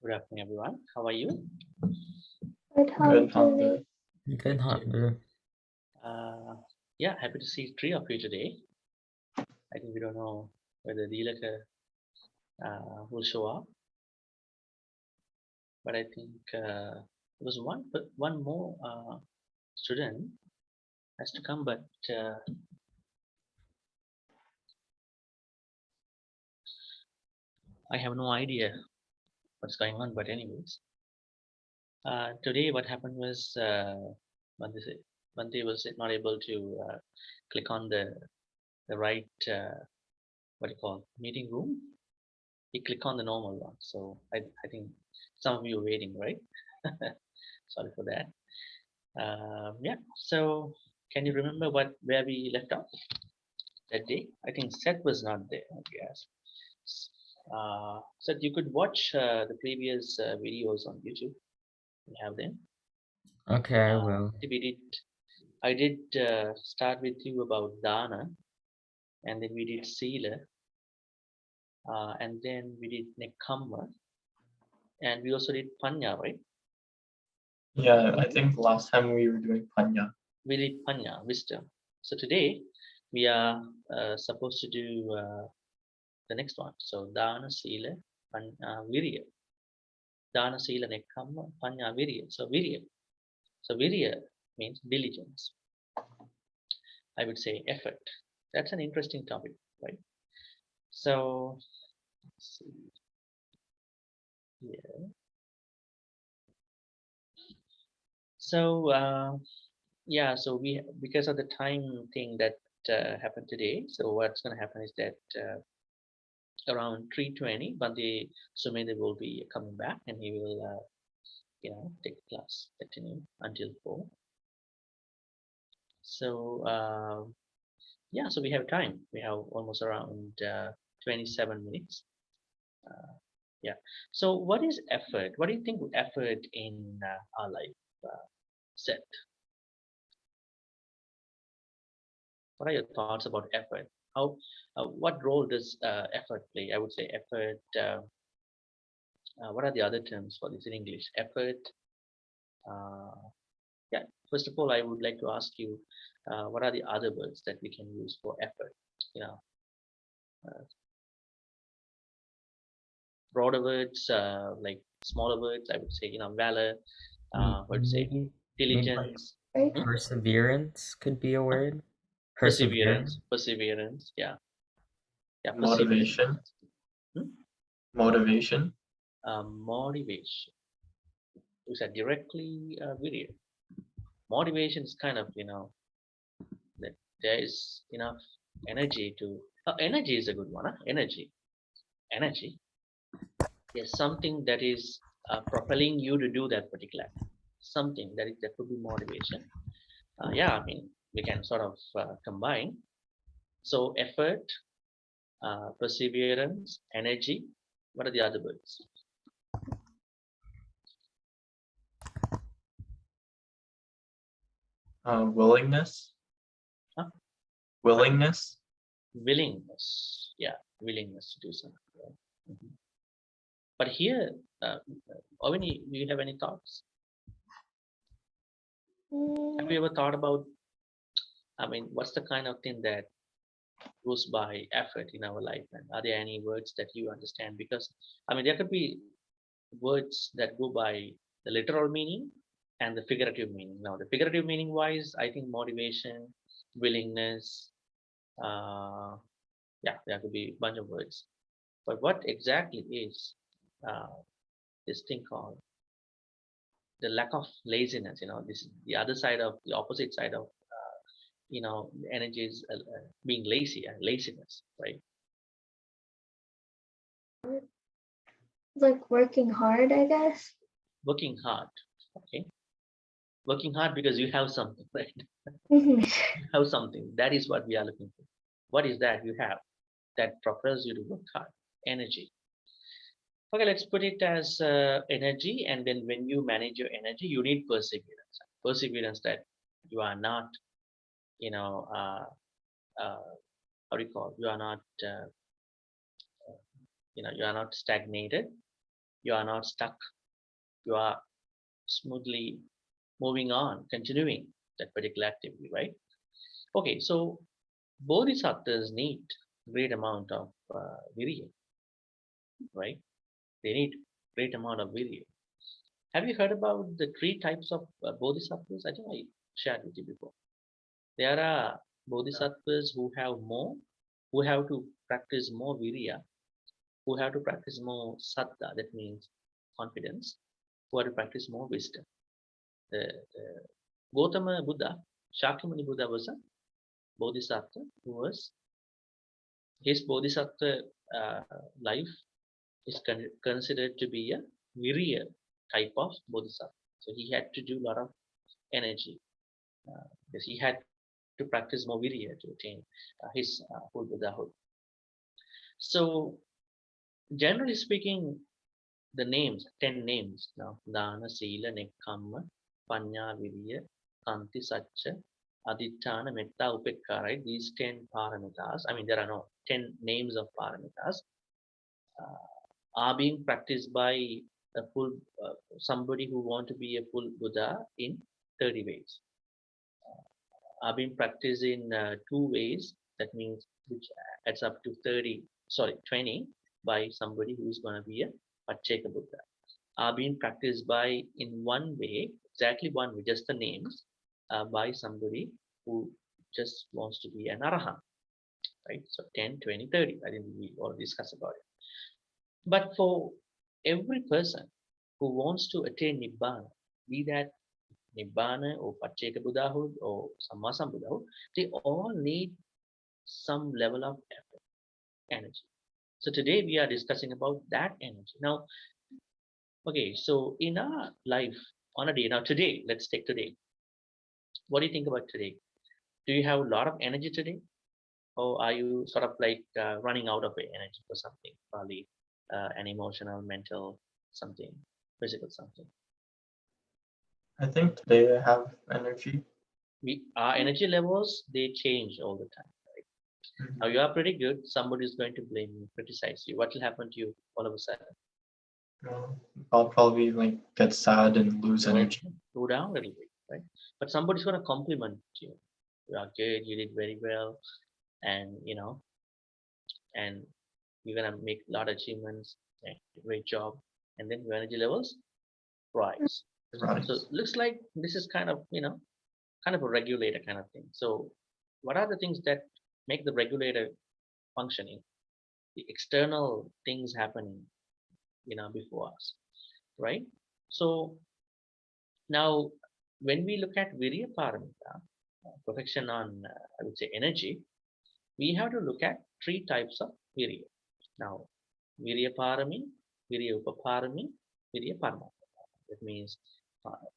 Good afternoon, everyone. How are you? Good, Bhante. Good, Bhante. Yeah, happy to see three of you today. I think we don't know whether Deelaka will show up, but I think there was one more student has to come, but I have no idea what's going on. But anyways, today what happened was Bhante was not able to click on the right what do you call meeting room. He click on the normal one, so I think some of you are waiting, right? Sorry for that. Yeah. So can you remember where we left off that day? I think Seth was not there. Yes. Seth, you could watch the previous videos on YouTube. You have them. Okay, I will. I did start with you about Dana, and then we did Sila, and then we did Nekamma, and we also did Panya, right? Yeah, I think last time we were doing Panya. We did Panya, wisdom. So today we are supposed to do the next one. So Dana, Sila, Viriya. Dana, Sila, Nekamma, Panya, Viriya. So Viriya. So Viriya means diligence. I would say effort. That's an interesting topic, right? So let's see here. So yeah, so we because of the time thing that happened today. So what's going to happen is that around 3:20, Bhante Sumedha will be coming back, and he will take the class continue until 4. So yeah, so we have time. We have almost around 27 minutes. Yeah. So what is effort? What do you think effort in our life? Set. What are your thoughts about effort? How? What role does effort play? I would say effort. What are the other terms for this in English? Effort. Yeah. First of all, I would like to ask you, what are the other words that we can use for effort? Broader words, like smaller words. I would say, valor. What to say? Diligence. Maybe perseverance could be a word. Perseverance. Yeah. Yeah. Motivation. Motivation. Motivation. You said directly video. Motivation is kind of that there is enough energy to. Energy is a good one. Huh? Energy. There's something that is propelling you to do that particular something that could be motivation. Yeah, I mean we can sort of combine. So effort, perseverance, energy. What are the other words? Willingness. Huh? Willingness. Willingness. Yeah, willingness to do something. Right? Mm-hmm. But here, Avani, do you have any thoughts? Have you ever thought about, I mean, what's the kind of thing that goes by effort in our life? And are there any words that you understand? Because, I mean, there could be words that go by the literal meaning and the figurative meaning. Now, the figurative meaning wise, I think motivation, willingness, yeah, there could be a bunch of words. But what exactly is this thing called the lack of laziness? This is the other side of the opposite side of energy is being lazy and laziness, right? Like working hard, I guess. Working hard. Okay. Working hard because you have something, right? You have something. That is what we are looking for. What is that you have that propels you to work hard? Energy. Okay, let's put it as energy, and then when you manage your energy, you need perseverance. Perseverance that you are not, how do you call? You are not, you are not stagnated. You are not stuck. You are smoothly moving on, continuing that particular activity, right? Okay, so bodhisattvas need great amount of viriya, right? They need great amount of viriya. Have you heard about the three types of bodhisattvas? I think I shared with you before. There are bodhisattvas who have more, who have to practice more viriya, who have to practice more sattva, that means confidence, who have to practice more wisdom. The Gautama Buddha, Shakyamuni Buddha was a bodhisattva who was, his bodhisattva uh, life is considered to be a viriya type of bodhisattva. So he had to do a lot of energy because he had to practice more viriya to attain his full Buddhahood. So generally speaking, the names, 10 names now, Dana, Sila, Nekkamma, Panya, Viriya, Kanti, Satcha, Aditthana, Metta, Upekka, right? These 10 paramitas, I mean, there are no 10 names of paramitas, are being practiced by a full, somebody who want to be a full Buddha in 30 ways. Are being practiced in 2 ways, that means which adds up to 20 by somebody who is going to be a Pacceka Buddha. Are being practiced by in 1 way, exactly 1 way, just the names, by somebody who just wants to be an Arahant, right? So 10, 20, 30, I think we already discussed about it. But for every person who wants to attain Nibbana, be that Nibbana or Pacceka Buddhahood or Samma Buddhahood, they all need some level of effort, energy. So today we are discussing about that energy. Now, okay, so in our life, on a day, now today, let's take today. What do you think about today? Do you have a lot of energy today? Or are you sort of like running out of energy for something, probably an emotional, mental, something, physical something? I think today I have energy. Our energy levels, they change all the time. Now you are pretty good. Somebody is going to blame you, criticize you. What will happen to you all of a sudden? I'll probably like get sad and lose You will energy. go down a little bit, right? But somebody's going to compliment you. You are good. You did very well, and and you're gonna make a lot of achievements. And great job, and then your energy levels rise. Right. So looks like this is kind of kind of a regulator kind of thing. So what are the things that make the regulator functioning? The external things happening before us, right? So now when we look at viriya paramita, perfection on I would say energy, we have to look at 3 types of viriya. Now viriya parami, viriya upaparami, viriya paramata. That means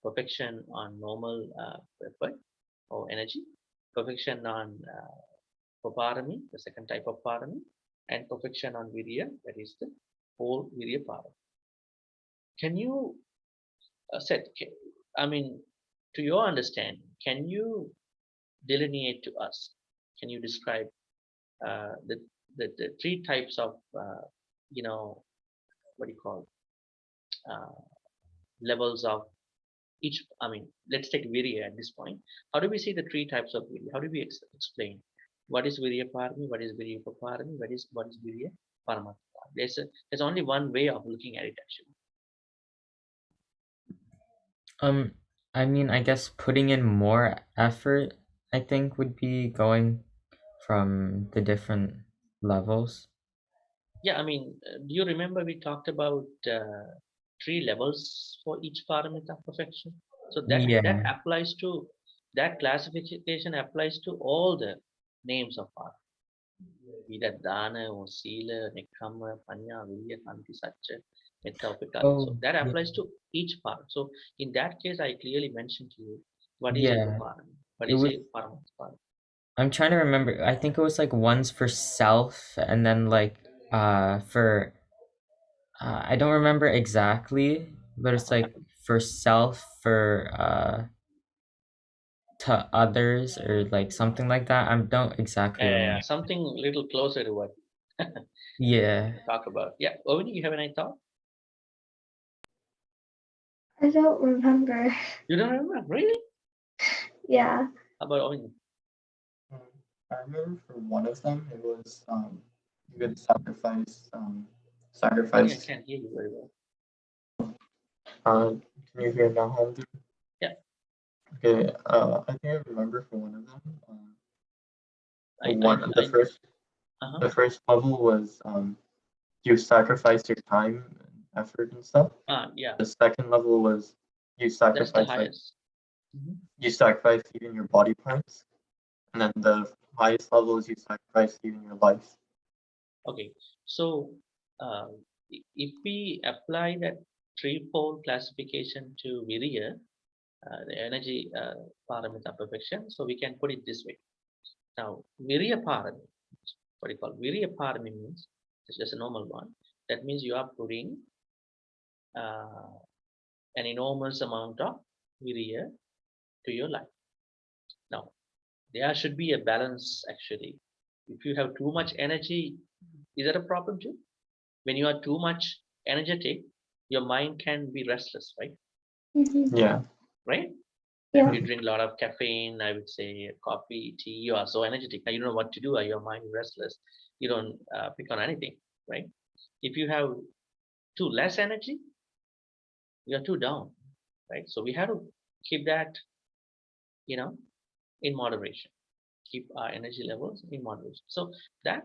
perfection on normal effort or energy, perfection on paramī, the second type of parami, and perfection on viriya, that is the whole viriya parami. Can you set, I mean, to your understanding, can you delineate to us? Can you describe the 3 types of, what do you call, uh, levels of each? I mean, let's take viriya at this point. How do we see the 3 types of viriya? How do we explain? What is viriya parami? What is viriya upaparami? What is viriya paramata? There's only one way of looking at it actually. I mean, I guess putting in more effort, I think, would be going from the different levels. Yeah, I mean, do you remember we talked about 3 levels for each paramita perfection? So that Yeah. applies to, that classification applies to all the names of paramita. Be that dana or sila, nekkamma, panya, viriya, kanti, satcha, metta, upekka. So Oh, that yeah. applies to each part. So in that case, I clearly mentioned to you what is Yeah. upaparami, what It is was. a paramita. I'm trying to remember. I think it was like one's for self, and then like for I don't remember exactly, but it's like for self, for to others, or like something like that. I don't exactly remember. Something little closer to what Yeah. talk about. Yeah, Ovini, you have any thought? I don't remember. You don't remember? Really? Yeah. How about Owen? I remember for one of them, it was you could sacrifice Sorry, I sacrifice. can't hear you very well. Can you hear now, Hamza? Yeah. Okay. I think I remember for one of them. Uh-huh. The first level was you sacrifice your time and effort and stuff. Yeah. The second level was you That's the sacrifice highest. Mm-hmm. you sacrifice even your body parts, and then the highest level is you sacrifice even your life. Okay. So, if we apply that threefold classification to viriya, the energy paramita perfection, so we can put it this way. Now, viriya parami, what do you call viriya parami means it's just a normal one. That means you are putting uh, an enormous amount of viriya to your life. Now, there should be a balance actually. If you have too much energy, is that a problem too? When you are too much energetic, your mind can be restless, right? Mm-hmm. Yeah. Right? Yeah. If you drink a lot of caffeine, I would say coffee, tea, you are so energetic. Now you don't know what to do. Your mind is restless. You don't pick on anything, right? If you have too less energy, you are too down, right? So we have to keep that, you know, in moderation. Keep our energy levels in moderation. So that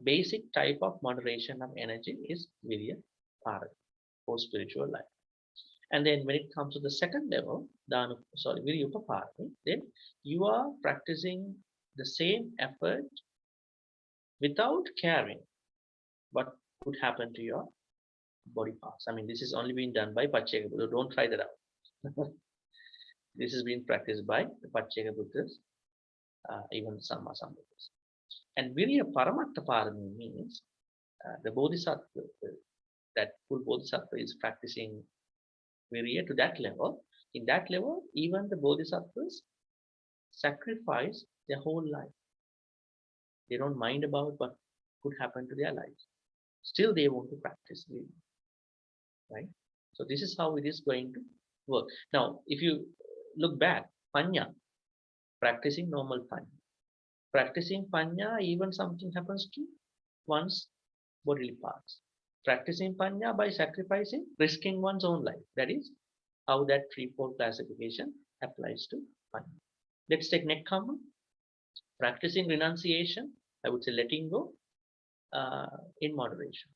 basic type of moderation of energy is virya para for spiritual life. And then when it comes to the second level, virya upaparami, then you are practicing the same effort without caring what could happen to your body parts. I mean, this is only being done by Pacceka Buddha. Don't try that out. This is being practiced by the Pacceka Buddhas, even Sammasambuddhas. And virya paramatta parami means the bodhisattva, that full bodhisattva is practicing virya to that level. In that level, even the bodhisattvas sacrifice their whole life. They don't mind about what could happen to their lives. Still, they want to practice virya, right? So this is how it is going to work. Now, if you look back, panya, practicing normal panya. Practicing panya, even something happens to one's bodily parts. Practicing panya by sacrificing, risking one's own life. That is how that threefold classification applies to panya. Let's take nekkhamma. Practicing renunciation, I would say letting go in moderation.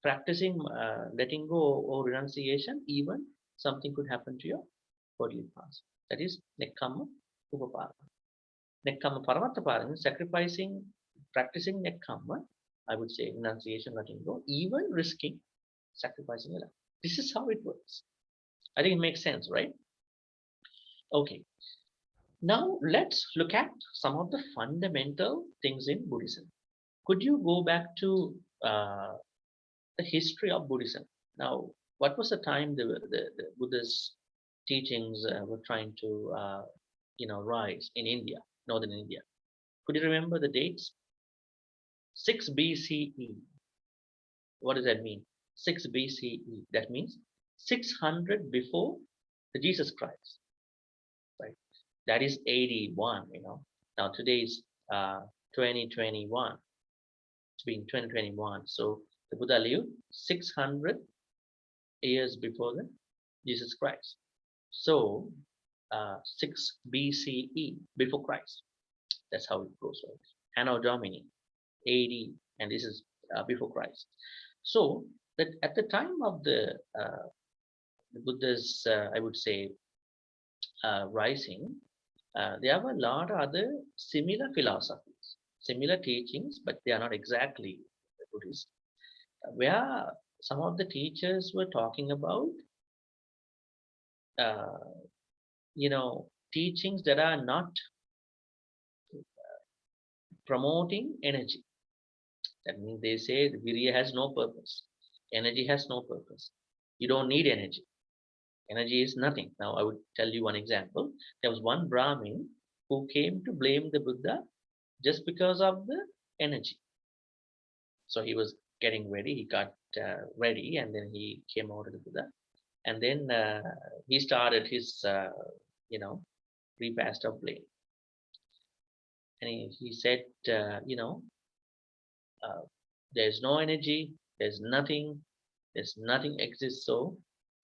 Practicing letting go or renunciation, even something could happen to your bodily parts. That is nekkhamma upaparana. Nekkhamma paramattaparana, sacrificing, practicing nekkhamma, I would say renunciation, letting go, even risking sacrificing your life. This is how it works. I think it makes sense, right? Okay. Now let's look at some of the fundamental things in Buddhism. Could you go back to the history of Buddhism? Now, what was the time the Buddha's teachings were trying to, rise in India, northern India? Could you remember the dates? 6 BCE. What does that mean? 6 BCE. That means 600 before the Jesus Christ, right? That is 81. Now today is 2021. It's been 2021. So the Buddha lived 600 years before the Jesus Christ. So 6 BCE, before Christ. That's how it goes. Right? Anno Domini, AD, and this is before Christ. So that at the time of the Buddha's, I would say, rising, there were a lot of other similar philosophies, similar teachings, but they are not exactly Buddhist. Where some of the teachers were talking about, uh, teachings that are not promoting energy. That means they say the viriya has no purpose. Energy has no purpose. You don't need energy. Energy is nothing. Now, I would tell you one example. There was one Brahmin who came to blame the Buddha just because of the energy. So he was getting ready. He got ready, and then he came out to the Buddha. And then he started his, repast of blame. And he said, there's no energy, there's nothing exists so.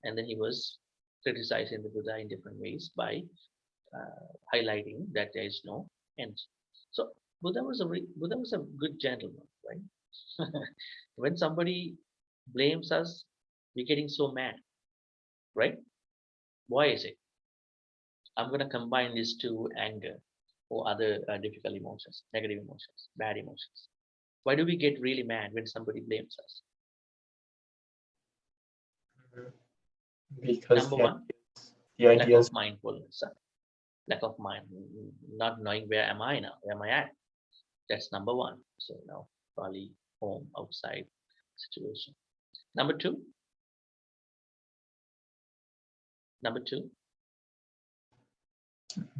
And then he was criticizing the Buddha in different ways by highlighting that there is no end. So Buddha was a good gentleman, right? When somebody blames us, we're getting so mad, right? Why is it? I'm going to combine these two: anger or other difficult emotions, negative emotions, bad emotions. Why do we get really mad when somebody blames us? Because Number one, the lack ideas. of mindfulness, lack of mind, not knowing where am I now, where am I at? That's number one. So now, probably home, outside situation. Number two,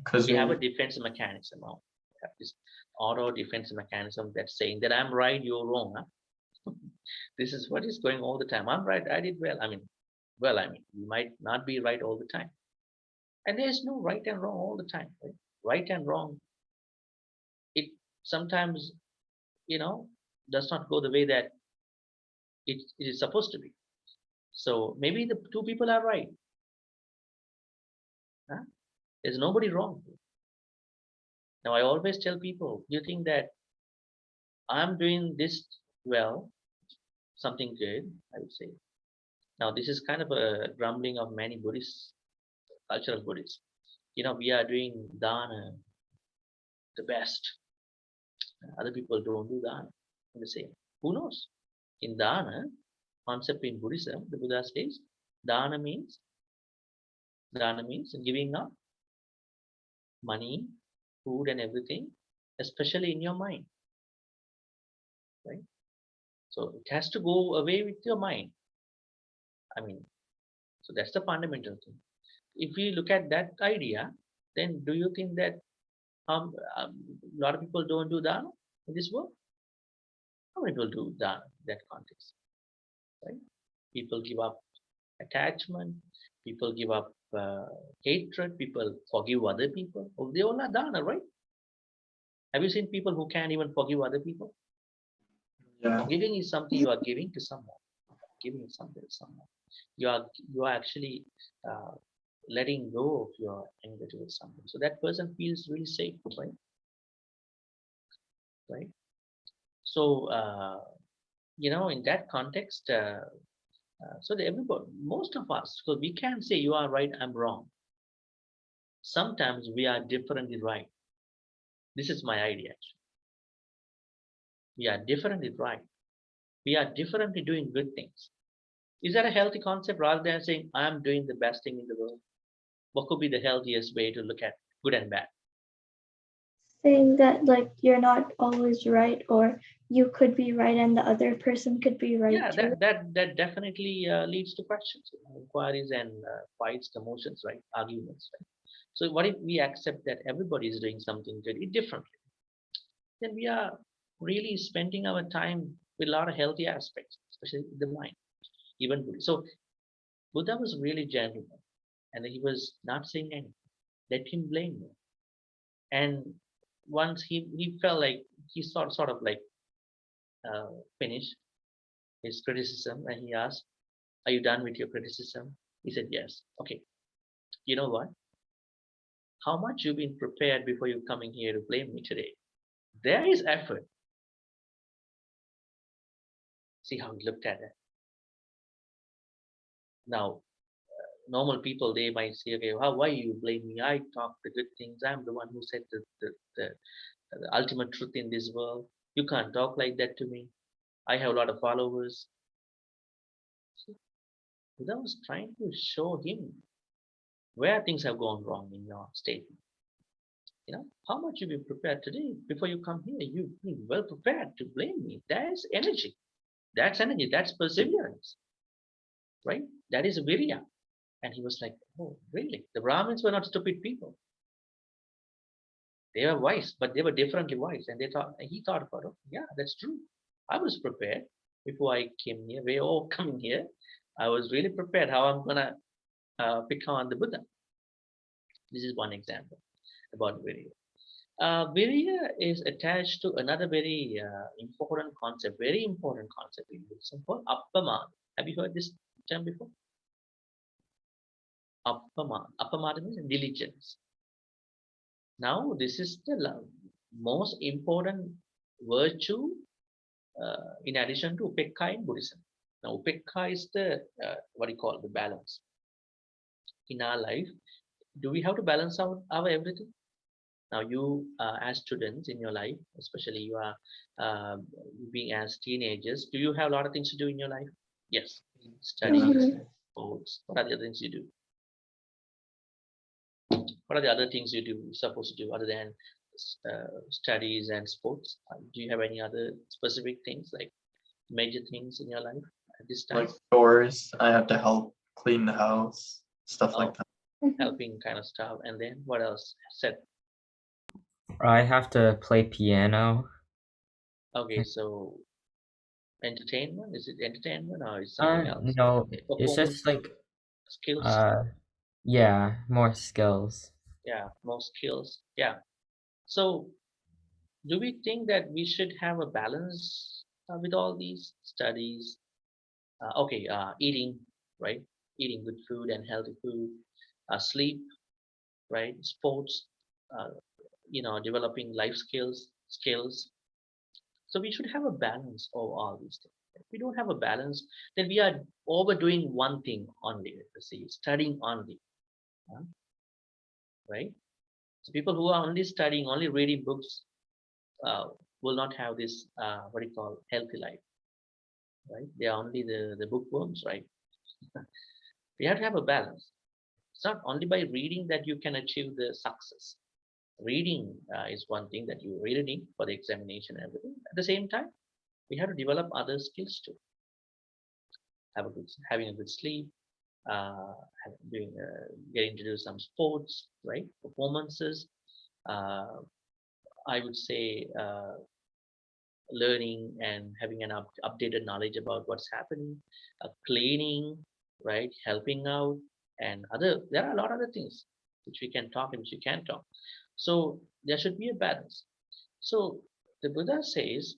Because we have a defense mechanism. Now. We have this auto defense mechanism that's saying that I'm right, you're wrong. Huh? This is what is going all the time. I'm right, I did well. You might not be right all the time. And there's no right and wrong all the time. Right, right and wrong, it sometimes, does not go the way that it is supposed to be. So maybe the two people are right. Huh? There's nobody wrong. Now, I always tell people, you think that I'm doing this well, something good, I would say. Now, this is kind of a grumbling of many Buddhists, cultural Buddhists. We are doing dana the best. Other people don't do dana the same. Who knows? In dana, concept in Buddhism, the Buddha says, dana means giving up money, food and everything, especially in your mind. Right? So it has to go away with your mind. So that's the fundamental thing. If we look at that idea, then do you think that a lot of people don't do dana in this world? How many people do dana in that context? Right? People give up attachment, people give up hatred, people forgive other people. Oh, they all are dana, right? Have you seen people who can't even forgive other people? Yeah. Forgiving is something you are giving to someone. Giving something to someone. You are actually letting go of your anger towards someone. So that person feels really safe, right? Right. So in that context, so everybody, most of us, because we can't say you are right, I'm wrong. Sometimes we are differently right. This is my idea. Actually. We are differently right. We are differently doing good things. Is that a healthy concept rather than saying I'm doing the best thing in the world? What could be the healthiest way to look at good and bad? Saying that like you're not always right, or you could be right and the other person could be right Yeah, too. that definitely leads to questions, inquiries, and fights, commotions, right? Arguments, right? So what if we accept that everybody is doing something very differently? Then we are really spending our time with a lot of healthy aspects, especially the mind. Even Buddha. So Buddha was really gentleman, and he was not saying anything. Let him blame me. And once he felt like he sort of like finished his criticism, and he asked, "Are you done with your criticism?" He said, "Yes." Okay. You know what? How much you've been prepared before you coming here to blame me today? There is effort. See how he looked at it. Now, normal people, they might say, okay, why you blame me? I talk the good things. I'm the one who said the ultimate truth in this world. You can't talk like that to me. I have a lot of followers. So Buddha was trying to show him where things have gone wrong in your statement. How much you've been prepared today before you come here. You've been well prepared to blame me. That's energy. That's energy. That's perseverance. Right? That is viriya. And he was like, oh, really? The Brahmins were not stupid people. They were wise, but they were differently wise. And he thought about it. Yeah, that's true. I was prepared before I came here. We're all coming here. I was really prepared how I'm going to pick on the Buddha. This is one example about viriya. Viriya is attached to another very very important concept in Buddhism called appamada. Have you heard this term before? Appamada. Appamada means diligence. Now, this is the most important virtue in addition to upekka in Buddhism. Now, upekka is the what you call the balance in our life. Do we have to balance out our everything? Now, you as students in your life, especially you are being as teenagers, do you have a lot of things to do in your life? Yes, studies, Mhm. sports. What are the other things you do? What are the other things you're supposed to do other than studies and sports? Do you have any other specific things, like major things in your life at this time? Like chores, I have to help clean the house, stuff Oh, like that. Mhm. helping kind of stuff. And then what else? Said, I have to play piano. okay, so entertainment, is it entertainment or is something else? No, it's Performance just like skills? uh yeah, more skills. Yeah, more skills. Yeah. So do we think that we should have a balance with all these studies? Okay, eating, right? Eating good food and healthy food, sleep, right? Sports, uh, developing life skills. So we should have a balance of all these things. If we don't have a balance, then we are overdoing one thing only. Let's say studying only, uh, right? So people who are only studying, only reading books, uh, will not have this what do you call healthy life, right? They are only the bookworms, right? We have to have a balance. It's not only by reading that you can achieve the success. Reading is one thing that you really need for the examination and everything. At the same time, we have to develop other skills too. Having a good sleep, uh, getting to do some sports, right? Performances. Uh, I would say learning and having an updated knowledge about what's happening, cleaning, right? Helping out, and other. There are a lot of other things which we can talk and which we can talk. So there should be a balance. So the Buddha says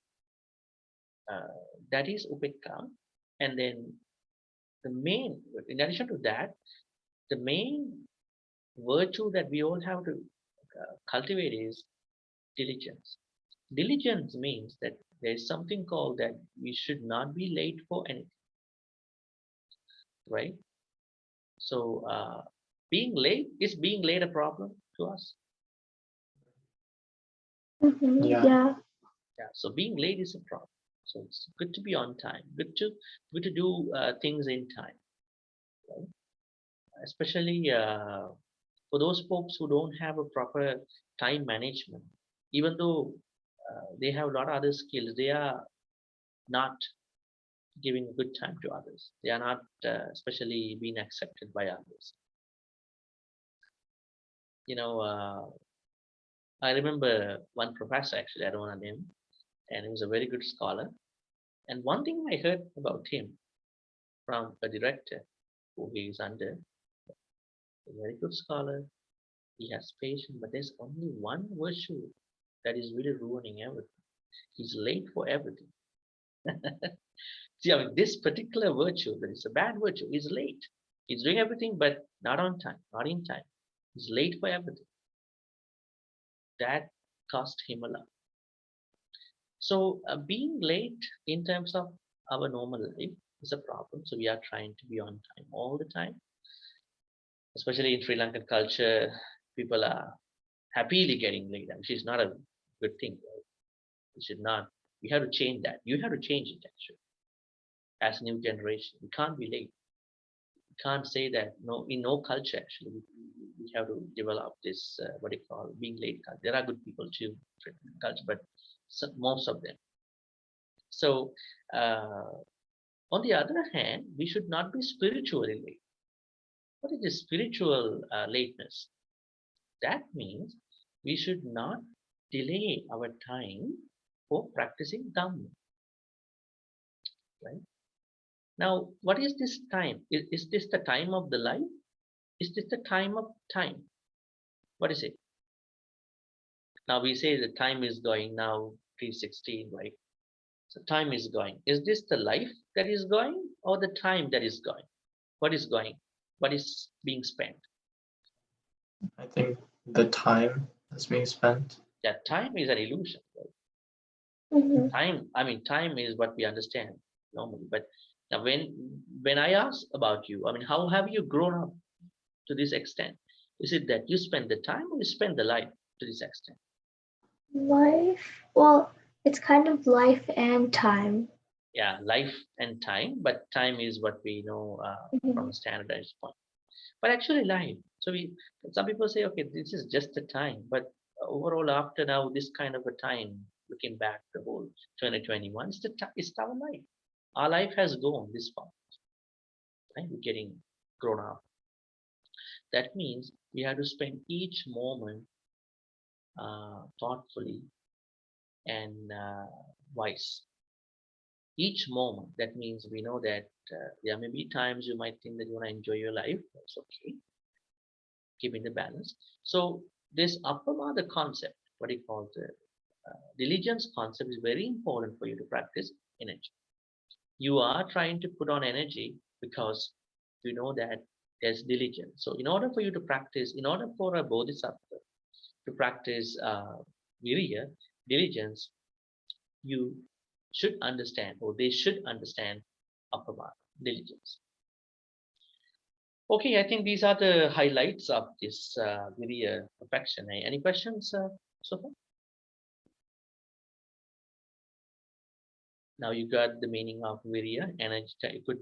uh, that is upekka, and then in addition to that, the main virtue that we all have to cultivate is diligence. Diligence means that there is something called that we should not be late for anything, right? So being late a problem to us? Mhm. Yeah. Yeah. Yeah. So being late is a problem. So it's good to be on time. Good to do things in time, right? Especially for those folks who don't have a proper time management. Even though they have a lot of other skills, they are not giving a good time to others. They are not especially being accepted by others. You know, I remember one professor, actually, I don't want to name, and he was a very good scholar. And one thing I heard about him from a director who he is under, a very good scholar, he has patience, but there's only one virtue that is really ruining everything. He's late for everything. See, I mean, this particular virtue, that is a bad virtue, is late. He's doing everything, but not on time, not in time. He's late for everything. That cost him a lot. So, being late in terms of our normal life is a problem. So, we are trying to be on time all the time. Especially in Sri Lankan culture, people are happily getting late, which is not a good thing. Right? We should not. We have to change that. You have to change it actually. As a new generation, we can't be late. We can't say that no in no culture actually. We have to develop this what do you call being late culture. There are good people too, in culture, but most of them. So on the other hand, we should not be spiritually late. What is this spiritual lateness? That means we should not delay our time for practicing Dhamma. Right? Now, what is this time? Is this the time of the life? Is this the time of time? What is it? Now we say the time is going now 3:16, right? So time is going. Is this the life that is going or the time that is going? What is going? What is being spent? I think the time that's being spent. That time is an illusion. Right? Mhm. Time is what we understand normally. But now when I ask about you, how have you grown up to this extent? Is it that you spend the time or you spend the life to this extent? Life, well, it's kind of life and time. Yeah, life and time, but time is what we know from a Mhm. standardized point. But actually life. So some people say, okay, this is just the time, but overall after now this kind of a time, looking back the whole 2021, it's our life. Our life has gone this far, right? We're getting grown up. That means we have to spend each moment thoughtfully and wise. Each moment. That means we know that there may be times you might think that you want to enjoy your life. That's okay. Keeping the balance. So this the concept, what you call the diligence concept, is very important for you to practice energy. You are trying to put on energy because you know that there's diligence. So in order for you to practice, in order for a bodhisattva to practice viriya, diligence, you should understand, or they should understand apamada, diligence. Okay, I think these are the highlights of this viriya perfection. Any questions so far? Now you got the meaning of viriya, energy. It could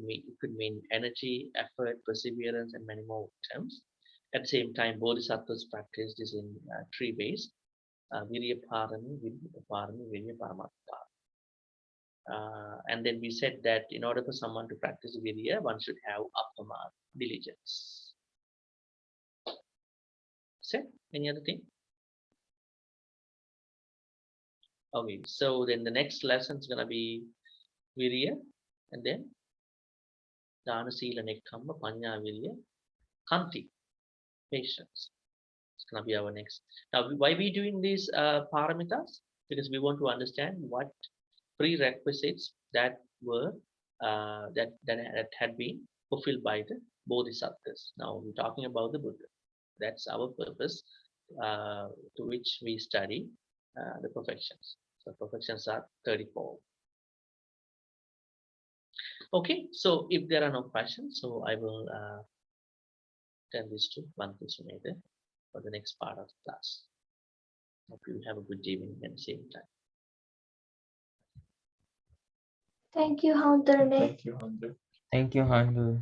mean energy, effort, perseverance, and many more terms. At the same time, bodhisattvas practice this in three ways: viriya pāramī, viriya pāramī, viriya paramattha. And then we said that in order for someone to practice viriya, one should have apamāda, diligence. Set any other thing? Okay, so then the next lesson is gonna be viriya, and then dana, sila, nekkhamma, panya, virya, kanti, patience. It's gonna be our next. Now, why we doing these paramitas? Because we want to understand what prerequisites that were that had been fulfilled by the bodhisattvas. Now we're talking about the Buddha. That's our purpose, to which we study the perfections. So perfections are 34. Okay, so if there are no questions, so I will turn this to Bhante Sumedha for the next part of the class. Hope you have a good evening at the same time. Thank you, Hunter. Thank you, Hunter. Thank you, Handu.